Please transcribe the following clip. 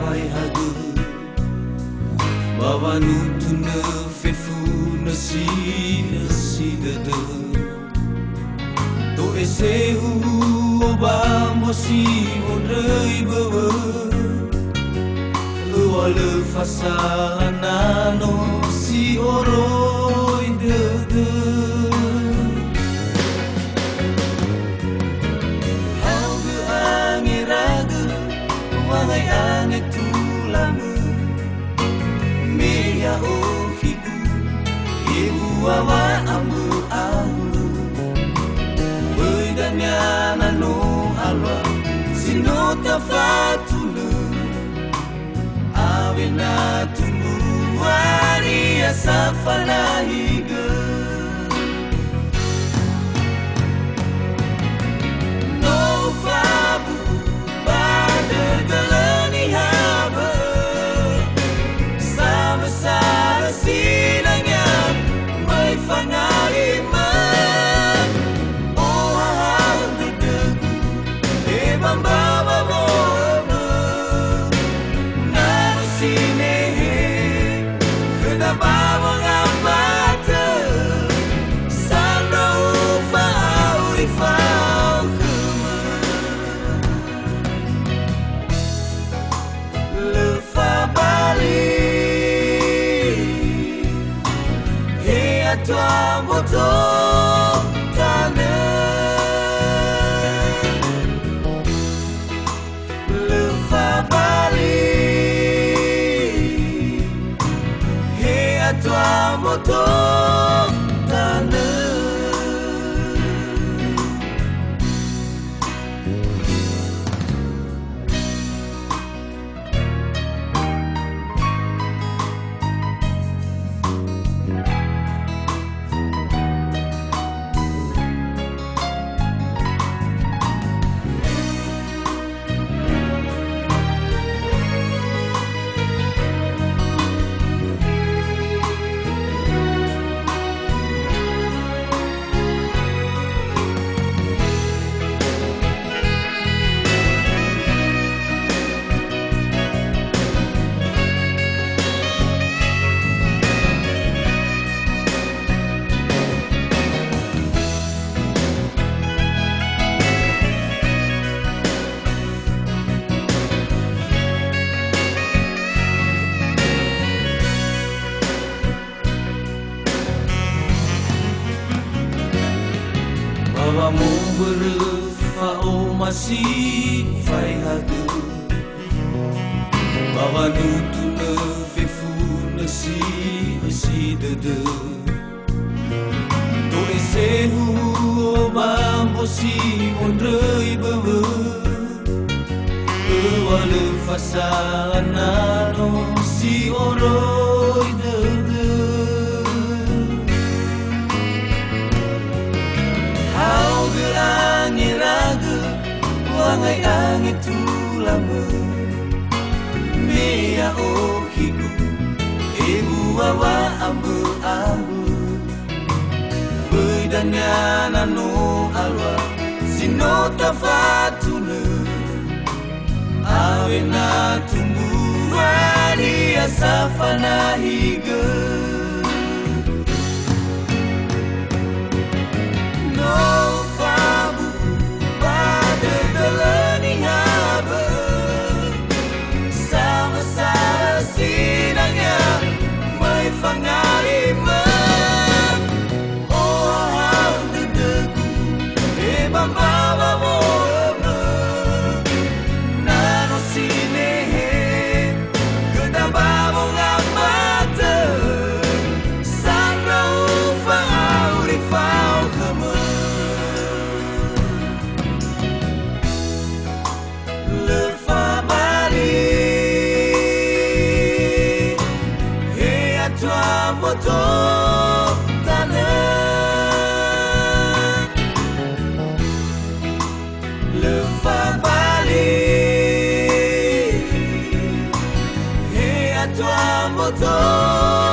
fai hadu Bawa nutu ne fefu ne si dede To ese oba mosi onrei bawa Lua le fasana no si oroi dede Wangai ane tulamu Mea o hiku Ibu awa ambu alu Bedanya nano alwa Sino tafatulu Awe na tumbu Wari asafana higa Tua moto tane Lufa Bali Hea tua moto tane Bawa mo berufa o masih fai hadu Bawa nutu ne fefu ne si dede To ese oba mosi onrei bawa Ewa le fasana no si oroi dede Wangai ange tulamu Mea o hiku Ibu awa ambu ambu Bedanya nano alwa Sino tafatulu Awe na tumbu Wari asafana higa Tua motor